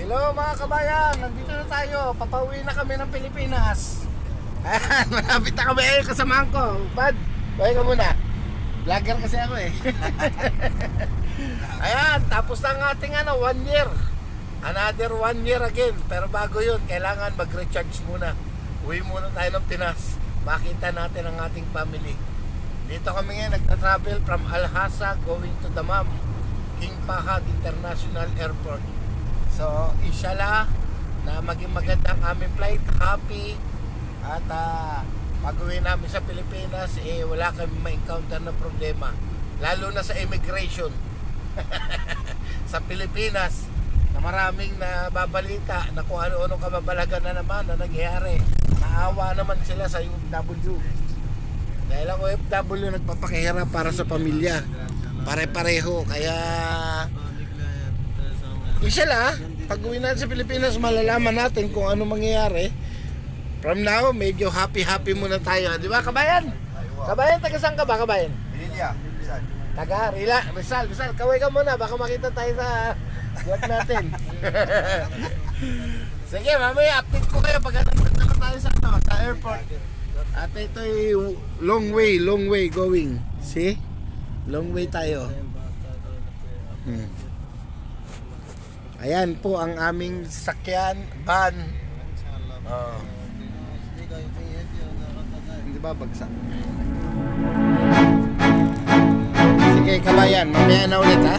Hello mga kabayan, nandito na tayo. Papauwi na kami ng Pilipinas. Ayan, malapit na kami. Kasamahan ko. Bad, buhay ka muna. Vlogger kasi ako eh. Ayan, tapos na ang ating 1 year. Another 1 year again. Pero bago yun, kailangan mag-recharge muna. Uwi muna tayo ng Pinas. Makita natin ang ating family. Dito kami ngayon nagta-travel from Alhasa going to Dammam, King Fahad International Airport. So, inshallah na maging maganda ang aming flight, happy. At pag-uwi namin sa Pilipinas, wala kami ma-encounter na problema. Lalo na sa immigration sa Pilipinas, na maraming nababalita na kung ano-ano kababalagan na naman na nangyayari. Naawa naman sila sa OFW. Dahil ang OFW nagpapakahirap para sa pamilya. Pare-pareho. Kaya inshallah, pag uwi natin sa Pilipinas, malalaman natin kung ano mangyayari. From now, medyo happy muna tayo. Di ba, kabayan? Kabayan, taga saan ka ba, kabayan? Pinilya, Rizal. Taga Rizal. Kaway ka muna, baka makita tayo sa vlog natin. Sige, mamaya update ko kayo pag nandito na tayo sa airport. At ito'y long way going. See? Long way tayo. Ayan po ang aming sakyan, van. Hindi ba bagsak? Sige kabayan, mamaya na ulit ha.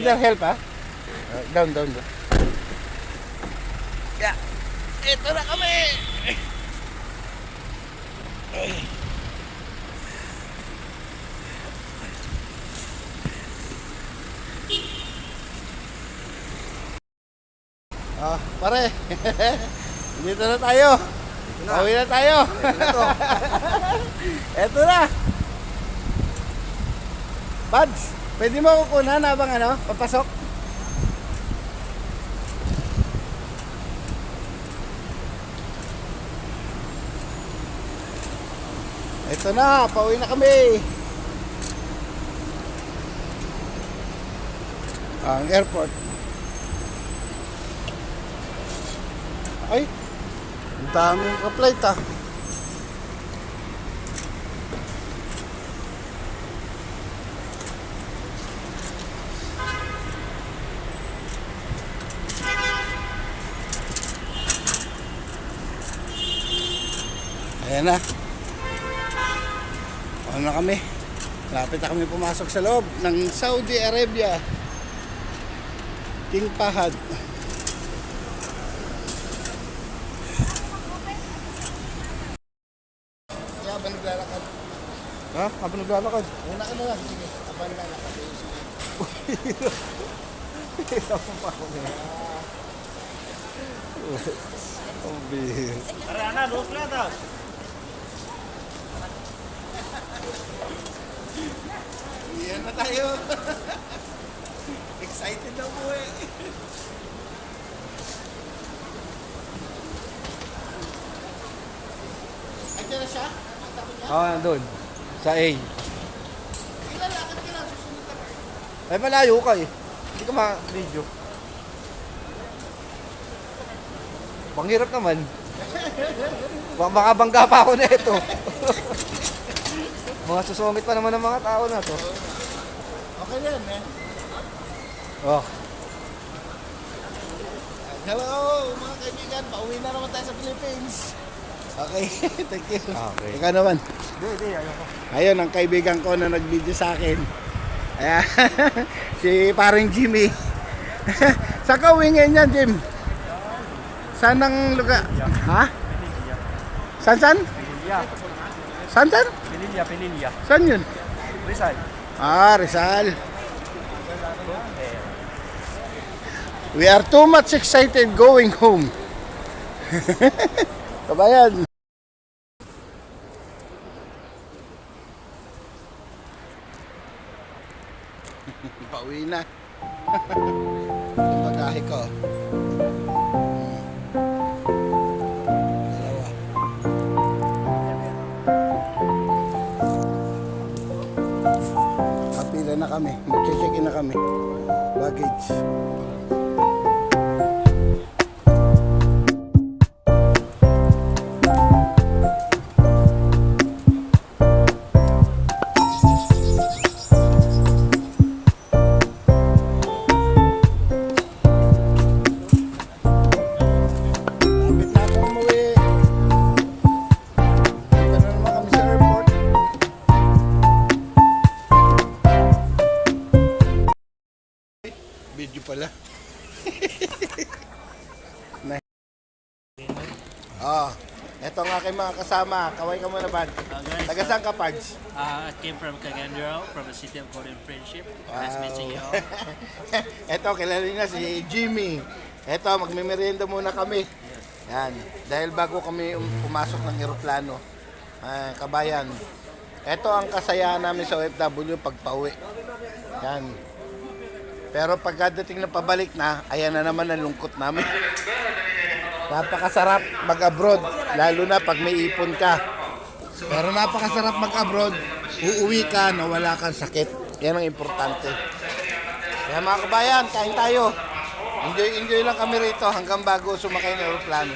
Father, help ha. Down. Yeah. Ito na kami. Pare. Dito na tayo. Pauwi na tayo. Ito na. Pads, pwede mo kukunan habang papasok? Ito na, pauwi na kami. Ang airport. Ay, ang daming ka-flight ah. Ayan na. Ano na kami? Lapit na kami pumasok sa loob ng Saudi Arabia. King Fahad. Habang naglalakad. Ha? Habang naglalakad? Una ka na lang. Sige. Habang naglalakad. Hirap mo pa ako na. Oh, bihir. Arana, 2 platos. Iyan na tayo. Excited na po eh. Andiyan na siya? Oo, nandun. Sa A. Ilalakad ka lang, susunod ka. Ay, malayo ka eh. Hindi ka ma-video. Panghirap naman. Makabangga pa ako na ito. Mga susungit pa naman ng mga tao na to. Okay na yan, eh. Oh. Hello, mga kaibigan. Pauwi na naman tayo sa Philippines. Okay, thank you. Okay. Ikaw naman. Hindi, ayoko. Ayun, ang kaibigan ko na nag-video sa akin. Ayan, si paring Jimmy. Saan ka uwi ngayon yan, Jim? Saan ang lugar? Ha? Saan? Pinilya. Saan? Pinilya. Saan yun? Rizal. Ah, Rizal. We are too much excited going home. Kabayan. Pauwi na. Ang bagahe ko. Dalawa. Kapila na kami. Mag-check-in na kami. Baggage. Lapit na akong umuwi. Dito na naman kami sa airport. Video pala. Eto ang aking mga kasama. Kaway ka muna, Bad. Guys, Taga saan ka, Pards? I came from Cagandro, from the city of Golden Friendship. Nice meeting you all. Eto, kilala niyo na si Jimmy. Eto, magmimerienda muna kami. Yan. Dahil bago kami pumasok ng eroplano. Kabayan. Eto ang kasayahan namin sa OFW pagpauwi. Yan. Pero pagkadating na pabalik na, ayan na naman ang lungkot namin. Napakasarap mag-abroad, lalo na pag may ipon ka. Pero napakasarap mag-abroad, uuwi ka na wala kang sakit. Yan ang importante. Kaya mga kabayan, kain tayo. Enjoy lang kami rito hanggang bago sumakay ng aeroplano.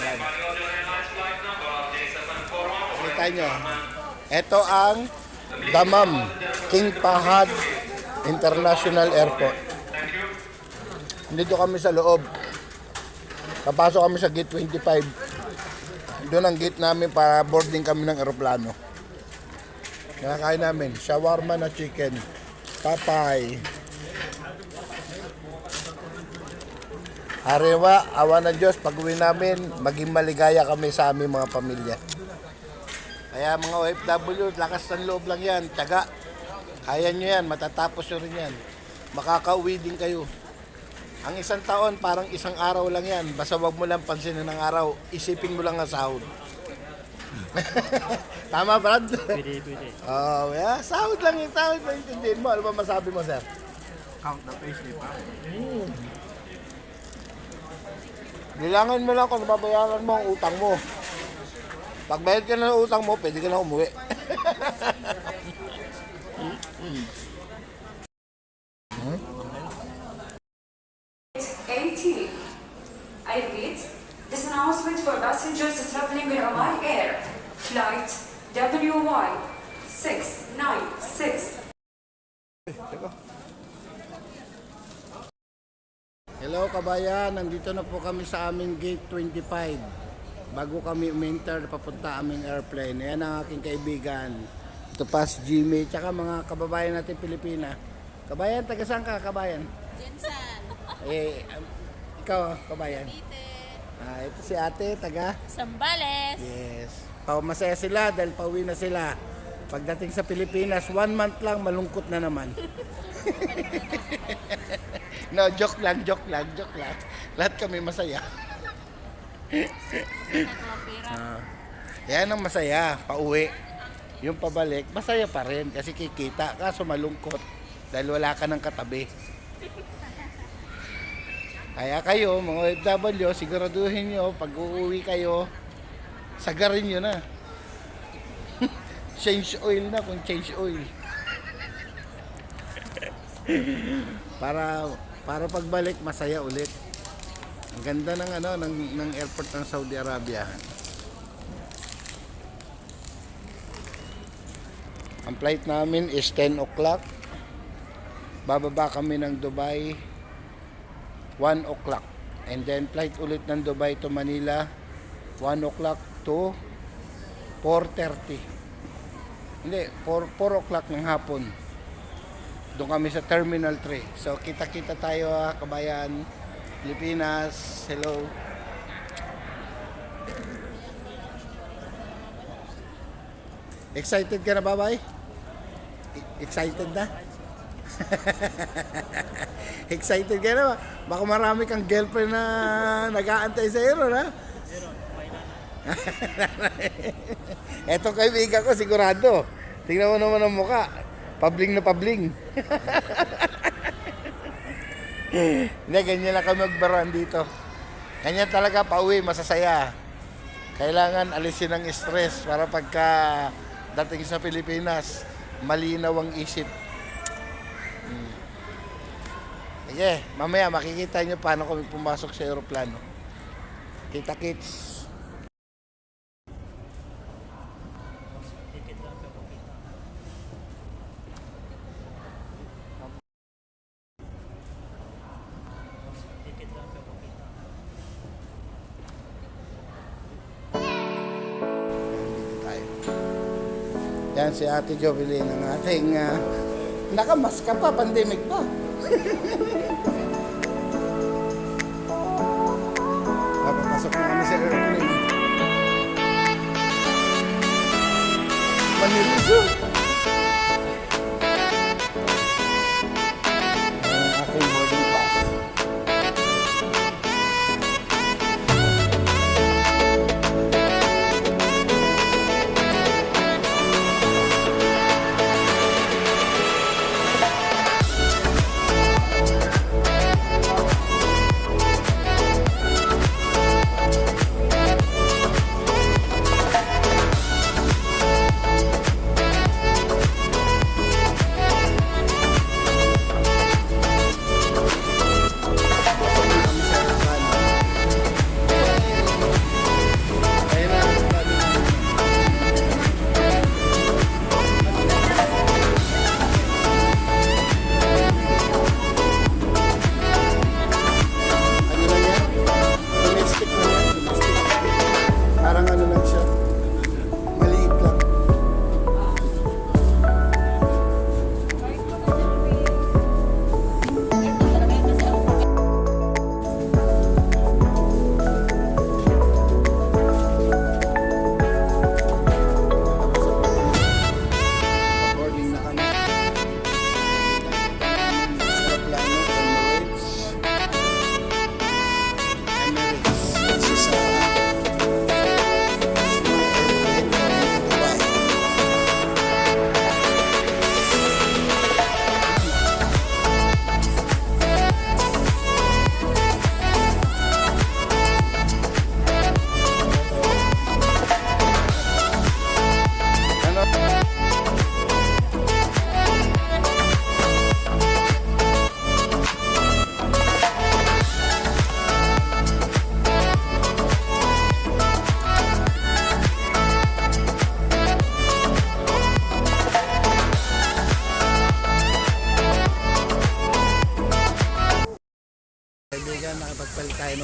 Yan. Kita nyo. Ito ang Dammam, King Fahad International Airport. Dito kami sa loob. Papasok kami sa gate 25. Doon ang gate namin para boarding kami ng aeroplano. Nakakain namin shawarma na chicken, papay, Hariwa, awa ng Diyos, pag uwi namin, maging maligaya kami sa aming mga pamilya. Kaya mga OFW, lakas ng loob lang yan, tiyaga. Kaya nyo yan, matatapos nyo rin yan. Makakauwi din kayo. Ang isang taon, parang isang araw lang yan. Basta wag mo lang pansinin ng araw, isipin mo lang ang sahod. Tama, Brad? Pwede. Oh, yeah. Sahod lang yung sahod. Maintindihin mo. Ano ba masabi mo, sir? Count the payslip. Bilangan mo lang kung babayaran mo ang utang mo. Pag bayad ka na ng utang mo, pwede ka na umuwi. 18. I repeat, this announcement for passengers traveling with Oman Air, flight WY 696. Hello kabayan, nandito na po kami sa aming gate 25. Bago kami umenter papunta aming airplane. Ayan ang aking kaibigan. Ito pa si Jimmy, tsaka mga kababayan natin Pilipina. Kabayan, taga saan ka kabayan? Jensan. Ikaw kabayan? Ito si ate, taga? Sambales. Yes. Masaya sila dahil pauwi na sila. Pagdating sa Pilipinas, 1 month lang, malungkot na naman. No, joke lang. Lahat kami masaya. Yan ang masaya, pauwi. Yung pabalik, masaya pa rin kasi kikita, kaso malungkot dahil wala ka ng katabi. Kaya kayo, mga OFW, siguraduhin nyo, pag uuwi kayo, sagarin nyo na. Change oil na kung change oil. Para pagbalik, masaya ulit. Ang ganda ng airport ng Saudi Arabia. Ang flight namin is 10 o'clock. Bababa kami ng Dubai 1 o'clock. And then flight ulit ng Dubai to Manila 1 o'clock to 4:30. Hindi, 4 o'clock ng hapon. Doon kami sa Terminal 3. So kita-kita tayo kabayan. Pilipinas, hello. Excited ka na, babay? Excited na? Excited ka na ba? Baka marami kang girlfriend na nag-aantay sa iyo, ha? Eto kaibigan ko, sigurado. Tingnan mo naman ang mukha. Pabling na pabling. Hindi, ganyan lang kami magbaran dito. Ganyan talaga, pauwi, masasaya. Kailangan alisin ang stress para pagka dating sa Pilipinas, malinaw ang isip. Sige, mamaya makikita nyo paano kami pumasok sa aeroplano. Kita-kits. Yan si Ate Jovelyn, ang ating nakamaska pa, pandemic pa. Papapasok na kami sa airplane. Manila Zoo. Ang aking boarding pass.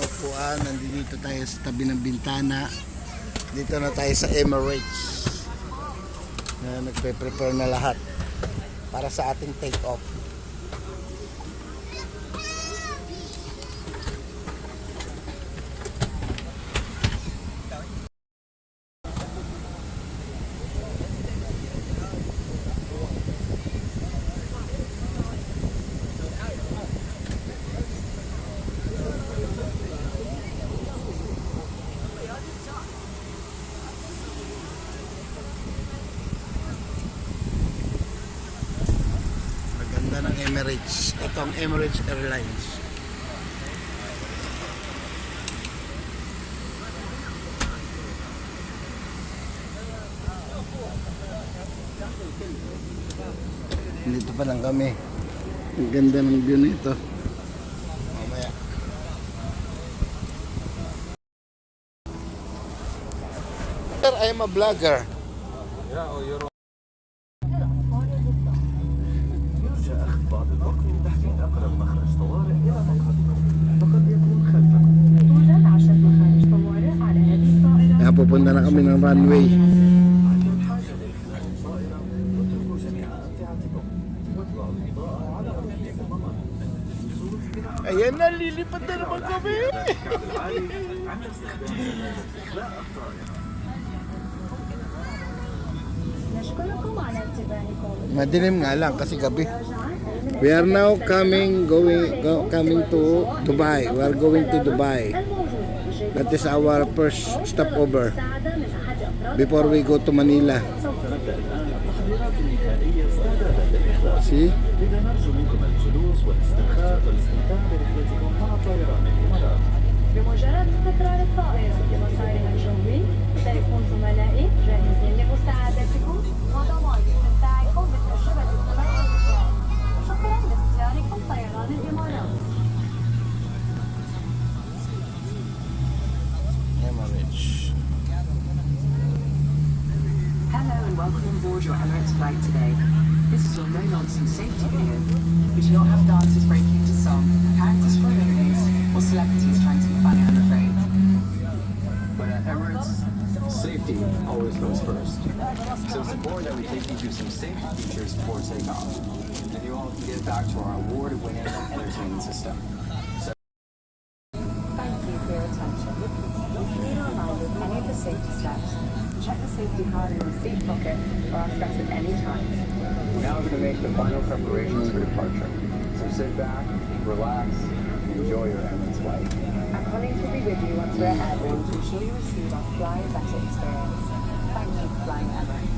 upuan. Nandito tayo sa tabi ng bintana. Dito na tayo sa Emirates. Nagpe-prepare na lahat para sa ating take off. Maganda ng Emirates. Ito ang Emirates Airlines. Dito pa lang kami. Ang ganda ng view nito. Mamaya. Sir, I am a vlogger. توجد 10 مخارج طوارئ على هذه الطائرة. Kaya pupunta na kami ng runway. Ayan na, lilipad na naman kami. نشكركم على انتباهكم. Madilim nga lang kasi gabi. We are now coming to Dubai. We are going to Dubai. That is our first stopover before we go to Manila. See? بمجرد استقرار الطائرة بمسارها الجوي سيكون زملائي جاهزين لمساعدتكم وضمان استمتاعكم بتجربة السفر والرجوع. شكرا لاختياركم طيران الإمارات. Emirates. Hello and welcome on board your Emirates flight today. This is your no-nonsense safety video. We do not have dancers breaking into song, characters from movies, or celebrities trying to be funny, I'm afraid. But at Emirates, safety always goes first. So it's important that we take you through some safety features before takeoff. And you all can get back to our award-winning entertainment system. Thank you for your attention. If you need a reminder of any of the safety steps, check the safety card in the seat pocket or ask us at any time. Now we're going to make the final preparations for departure. So sit back, relax, and enjoy your Emirates flight. Our colleagues will be with you once we're airborne to ensure you receive our Fly Better experience. Thank you for flying Emirates.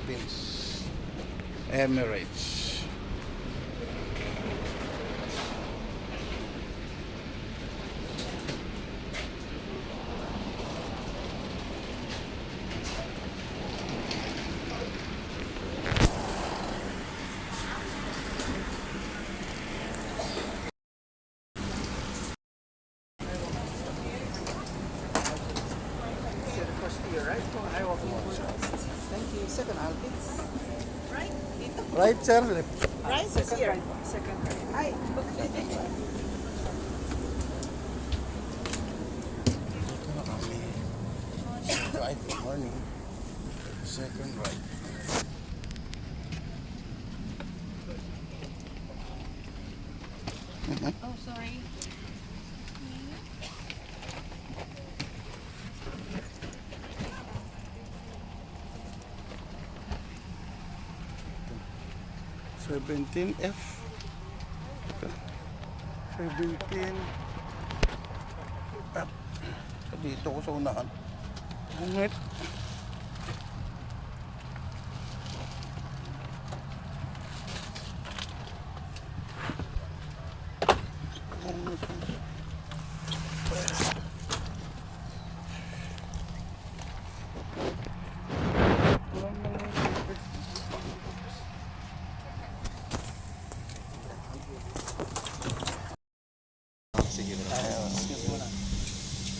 Philippines. Emirates. Right, sir. Left. Dito na kami. Right, good morning. Second right. Oh, sorry. 17F. Ito. 17. Up. So, dito ko sa unahan. Bungit.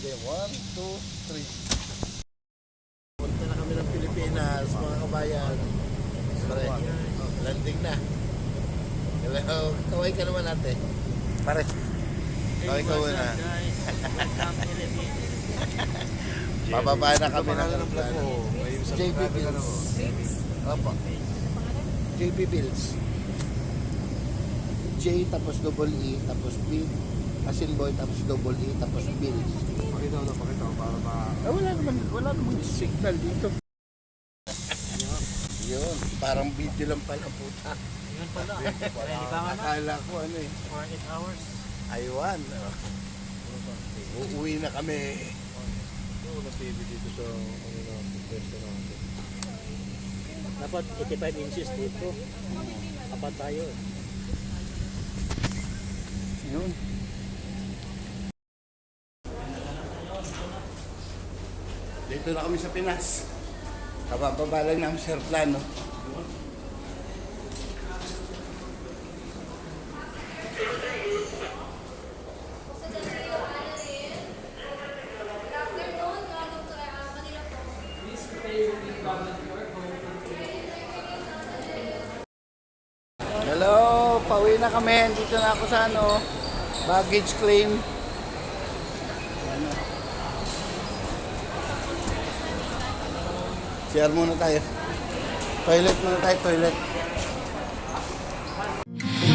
Okay, 1, 2, 3. Punta na kami ng Pilipinas, mga kabayan. Pare, landing na. Hello, kaway ka naman ate. Pare, kaway ka muna. guys? Welcome Philippines. Bababa na kami ng aeroplano. JB Bills. Opo. JB Bills. J tapos double E tapos B. Asin boy tapos double E tapos Bills. Pakita ko para Wala naman signal dito. Yun, parang video lang pala puta. Yun pala. Hindi ba nga na? Akala ko ano eh. 48 hours. Aywan. Uuwi na kami. dito sa pwesto natin. Dapat 85 inches dito. Apat tayo. Yun. Dito na kami sa Pinas. Kabababa lang namin sa aeroplano. Hello, pauwi na kami. Dito na ako sa baggage claim. CR muna tayo. Toilet muna tayo, toilet.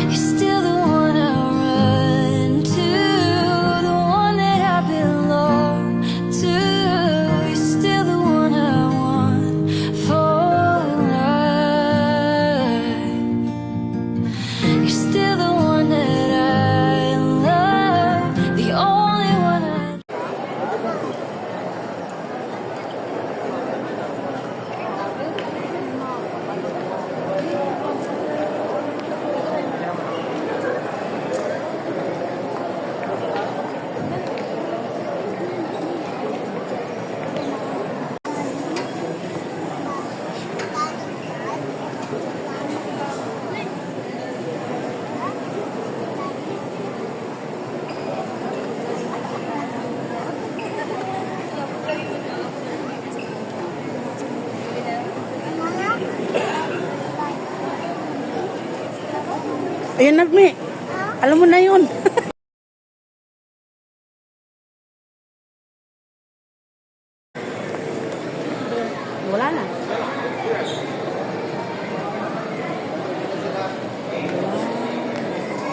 You're still the one I run to, the one that I belong to. You're still the one I want for life. You're still the one that I love, the only one I. Ayan na, Mi. Alam mo na yun. Wala na.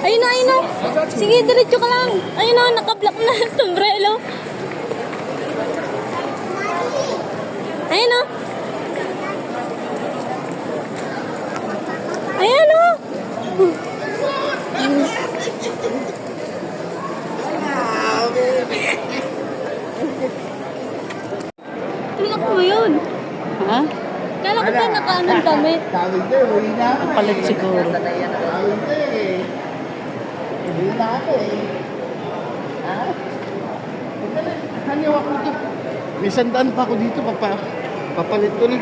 Ayun na, ayun na. Sige, diretso ka lang. Ayun na, nakablock na. Sombrero. Ayun na. Ayan o. Tulak mo yun. Ha? Kala ko ba nakaano daw? umi. Sabi ko, uwi na ako. Palit siguro. Sabi ko eh. Uwi na ako eh. Ha? Haniw ako dito. May sandaan pa ako dito. Papalit ko na.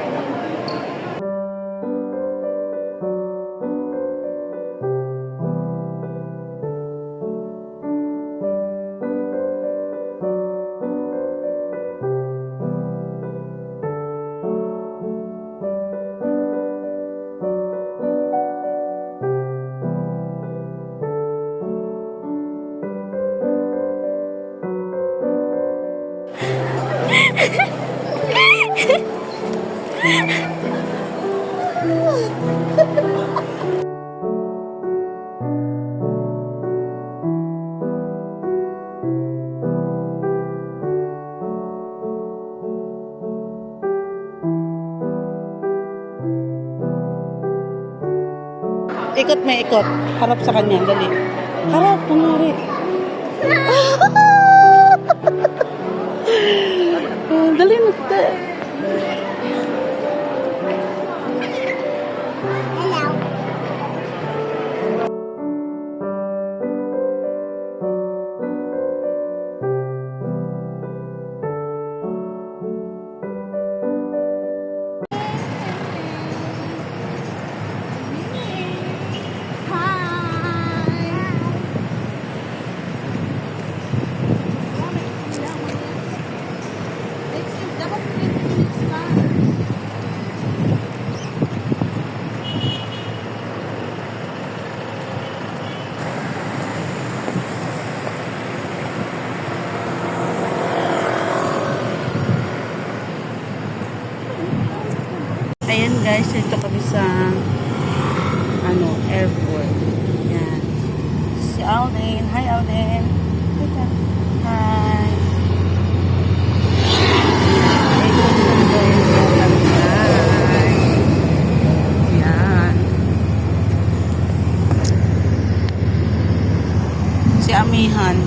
Ikot may ikot. Harap sa kanya. Dali. Harap. Kunwari. Dali na. Ayan guys, ito kami sa airport. Yan. Si Alden. Hi Alden. Hi. Ito sundo yung program guys. Yan. Si Amihan.